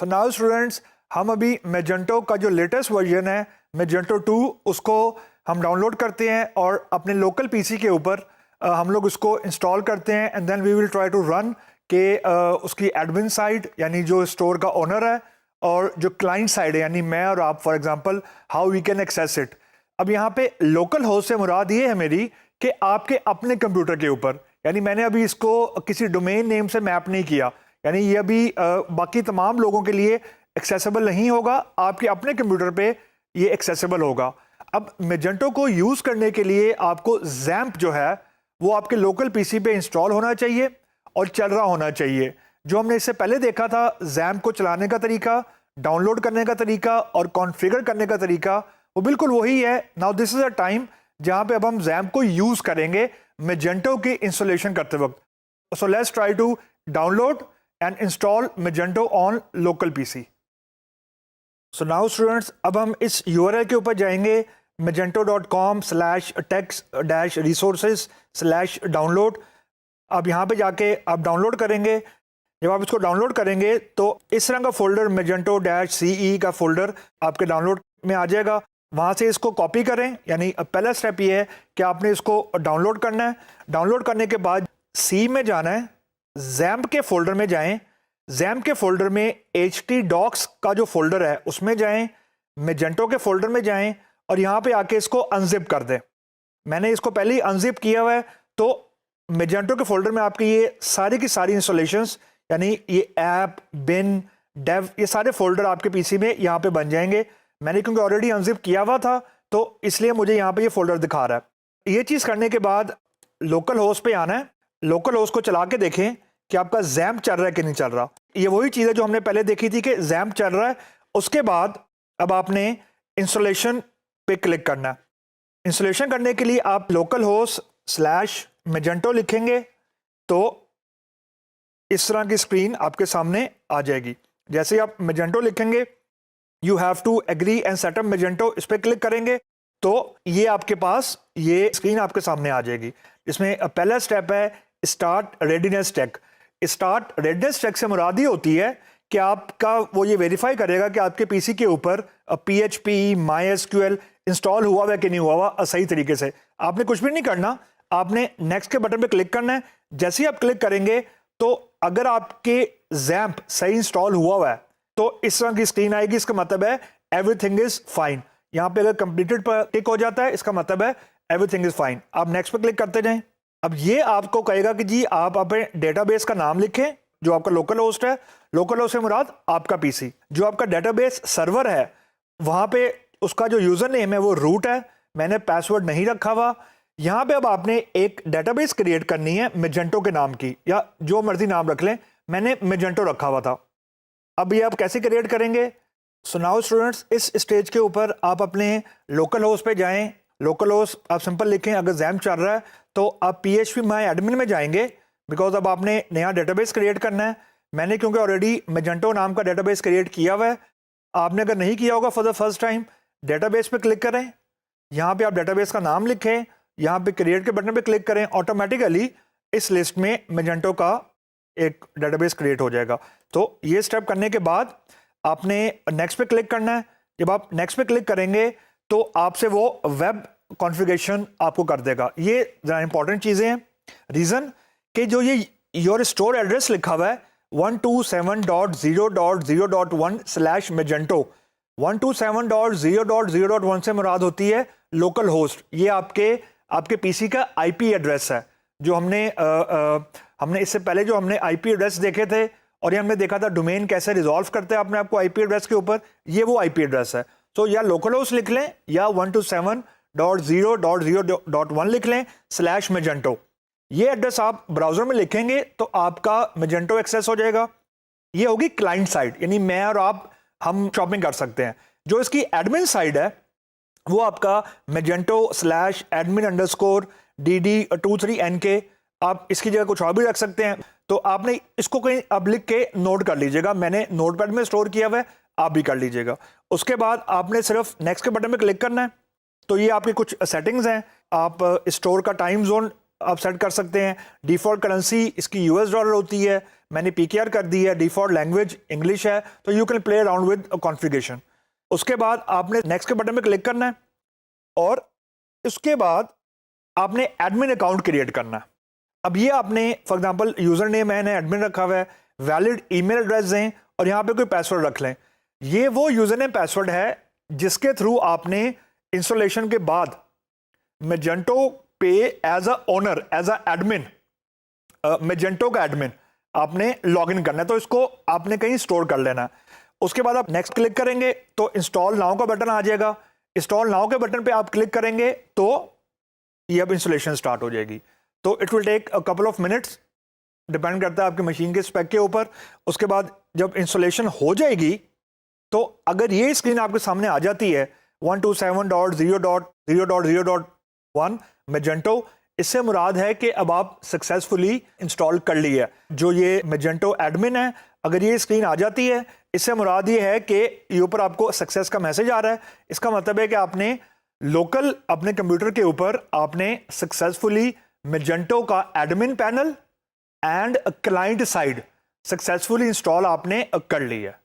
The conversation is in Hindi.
सो नाउ स्टूडेंट्स, हम अभी मेजेंटो का जो लेटेस्ट वर्जन है मेजेंटो 2 उसको हम डाउनलोड करते हैं और अपने लोकल पीसी के ऊपर हम लोग उसको इंस्टॉल करते हैं and then we will try to run के उसकी एडमिन साइड यानी जो स्टोर का ओनर है और जो क्लाइंट साइड है यानी मैं और आप for example how we can access it. अब यहाँ पे लोकल होस्ट से मुराद ये है मेरी कि आपके अपने कंप्यूटर के ऊपर, यानी मैंने अभी इसको किसी डोमेन नेम से मैप नहीं किया, यानी ये अभी बाकी तमाम लोगों के लिए एक्सेसिबल नहीं होगा, आपके अपने कंप्यूटर पे ये एक्सेसिबल होगा। अब मेजेंटो को यूज़ करने के लिए आपको जैम्प जो है वो आपके लोकल पीसी पे इंस्टॉल होना चाहिए और चल रहा होना चाहिए। जो हमने इससे पहले देखा था जैम्प को चलाने का तरीका, डाउनलोड करने का तरीका और कॉन्फ़िगर करने का तरीका, वो बिल्कुल वही है। Now this is a time जहाँ पे अब हम जैम्प को यूज़ करेंगे मेजेंटो की इंस्टॉलेशन करते वक्त। So let's try to download and install Magento on local PC. So now students, अब हम इस URL के ऊपर जाएंगे magento.com/text-resources/download। अब यहाँ पे जाके आप डाउनलोड करेंगे। जब आप इसको डाउनलोड करेंगे तो इस तरह का फोल्डर magento-ce का फोल्डर आपके डाउनलोड में आ जाएगा। वहाँ से इसको कॉपी करें, यानी पहला स्टेप ये है कि आपने इसको डाउनलोड करना है। डाउनलोड करने के बाद C में जाना है, जैम्प के फोल्डर में जाएं, जैम्प के फोल्डर में htdocs का जो फोल्डर है उसमें जाएं, मेजेंटो के फोल्डर में जाएं और यहाँ पे आके इसको अनजिप कर दें। मैंने इसको पहले ही अनजिप किया हुआ है, तो मेजेंटो के फोल्डर में आपकी ये सारी की सारी इंस्टॉलेशंस यानी ये ऐप, बिन, डेव, ये सारे फोल्डर आपके पीसी में यहाँ पे बन जाएंगे। मैंने क्योंकि ऑलरेडी अनजिप किया हुआ था तो इसलिए मुझे यहाँ पे ये फोल्डर दिखा रहा है। ये चीज़ करने के बाद लोकल होस्ट पे आना है, लोकल होस्ट को चला के देखें कि आपका जैम्प चल रहा है कि नहीं चल रहा। ये वही चीज़ है जो हमने पहले देखी थी कि जैम्प चल रहा है। उसके बाद अब आपने इंस्टॉलेशन पे क्लिक करना है। इंस्टॉलेशन करने के लिए आप लोकल होस्ट /मेजेंटो लिखेंगे तो इस तरह की स्क्रीन आपके सामने आ जाएगी। जैसे आप मेजेंटो लिखेंगे, you have to agree and setup Magento, इस पर क्लिक करेंगे तो ये आपके पास ये स्क्रीन आपके सामने आ जाएगी। इसमें पहला स्टेप है start readiness check. Start readiness check से मुराद ये होती है कि आपका वो ये वेरीफाई करेगा कि आपके पीसी के ऊपर PHP MySQL इंस्टॉल हुआ है कि नहीं हुआ हुआ सही तरीके से। आपने कुछ भी नहीं करना, आपने नेक्स्ट के बटन पे क्लिक करना है। जैसे ही आप क्लिक करेंगे तो अगर आपके जैम्प सही इंस्टॉल हुआ है तो इस तरह की स्क्रीन आएगी। इसका मतलब है एवरीथिंग इज फाइन। यहाँ पे अगर कंप्लीटेड पर टिक हो जाता है इसका मतलब है एवरीथिंग इज फाइन। आप नेक्स्ट पे क्लिक करते जाएं। अब ये आपको कहेगा कि जी आप अपने डेटाबेस का नाम लिखें जो आपका लोकल होस्ट है। लोकल होस्ट से मुराद आपका पीसी, जो आपका डेटाबेस सर्वर है वहाँ पे उसका जो यूजर नेम है वो रूट है। मैंने पासवर्ड नहीं रखा हुआ। यहाँ पे अब आपने एक डेटाबेस क्रिएट करनी है मेजेंटो के नाम की, या जो मर्जी नाम रख लें, मैंने मेजेंटो रखा हुआ था। अब ये आप कैसे क्रिएट करेंगे? सो नाउ स्टूडेंट्स, इस स्टेज के ऊपर आप अपने लोकल होस्ट पे जाएं। लोकल होस्ट आप सिंपल लिखें। अगर जैम्प चल रहा है तो आप PHP माई एडमिन में जाएंगे, बिकॉज अब आपने नया डेटाबेस क्रिएट करना है। मैंने क्योंकि ऑलरेडी मेजेंटो नाम का डेटाबेस क्रिएट किया हुआ है। आपने अगर नहीं किया होगा for the first time, database पे क्लिक करें, यहाँ पे आप डेटाबेस का नाम लिखें, यहाँ पे क्रिएट के बटन पे क्लिक करें, ऑटोमेटिकली इस लिस्ट में मेजेंटो का एक डेटाबेस क्रिएट हो जाएगा। तो ये स्टेप करने के बाद आपने नेक्स्ट पे क्लिक करना है। जब आप नेक्स्ट पे क्लिक करेंगे तो आपसे वो वेब कॉन्फ़िगरेशन आपको कर देगा। ये ज़रा इंपॉर्टेंट चीज़ें हैं। रीज़न कि जो ये योर स्टोर एड्रेस लिखा हुआ है 127.0.0.1/Magento, 127.0.0.1 से मुराद होती है लोकल होस्ट। ये आपके पीसी का IP एड्रेस है। जो हमने इससे पहले जो हमने IP एड्रेस देखे थे और ये हमने देखा था डोमेन कैसे रिजॉल्व करते हैं अपने आपको IP एड्रेस के ऊपर, ये वो IP एड्रेस है। तो या लोकल होस्ट लिख लें या 127.0.0.1 लिख लें /Magento। ये एड्रेस आप ब्राउजर में लिखेंगे तो आपका Magento एक्सेस हो जाएगा। ये होगी क्लाइंट साइड, यानी मैं और आप हम शॉपिंग कर सकते हैं। जो इसकी एडमिन साइड है वो आपका Magento/admin_dd23nk, आप इसकी जगह कुछ और भी रख सकते हैं। तो आपने इसको कहीं अब लिख के नोट कर लीजिएगा। मैंने नोटपैड में स्टोर किया हुआ है, आप भी कर लीजिएगा। उसके बाद आपने सिर्फ नेक्स्ट के बटन में क्लिक करना है। तो ये आपकी कुछ सेटिंग्स हैं। आप स्टोर का टाइम जोन आप सेट कर सकते हैं। डिफ़ॉल्ट करेंसी इसकी US डॉलर होती है। मैंने PKR कर दी है, डिफॉल्ट लैंग्वेज इंग्लिश है, तो you can play around with configuration. उसके बाद आपने नेक्स्ट के बटन पे क्लिक करना है और उसके बाद आपने एडमिन अकाउंट क्रिएट करना है। अब ये आपने फॉर एग्जांपल यूजर नेम मैंने एडमिन रखा हुआ है, वैलिड ईमेल एड्रेस दें और यहाँ पे कोई पासवर्ड रख लें। ये वो यूजर नेम पासवर्ड है जिसके थ्रू आपने इंस्टॉलेशन के बाद मैजेंटो पे as a owner, as a admin, Magento का एडमिन आपने लॉगिन करना है, तो इसको आपने कहीं स्टोर कर लेना। उसके बाद आप नेक्स्ट क्लिक करेंगे तो इंस्टॉल नाउ का बटन आ जाएगा। इंस्टॉल नाउ के बटन पे आप क्लिक करेंगे तो ये अब इंस्टॉलेशन स्टार्ट हो जाएगी। तो it will take a couple of minutes, depend करता है आपकी मशीन के स्पेक के ऊपर। उसके बाद जब इंस्टॉलेशन हो जाएगी तो अगर ये स्क्रीन आपके सामने आ जाती है 127.0.0.0.1 मैजेंटो, इससे मुराद है कि अब आप सक्सेसफुली इंस्टॉल कर ली है। जो ये मैजेंटो एडमिन है, अगर ये स्क्रीन आ जाती है इससे मुराद ये है कि ये ऊपर आपको सक्सेस का मैसेज आ रहा है। इसका मतलब है कि आपने लोकल अपने कंप्यूटर के ऊपर आपने सक्सेसफुली मैजेंटो का admin panel and client side successfully install आपने कर ली है।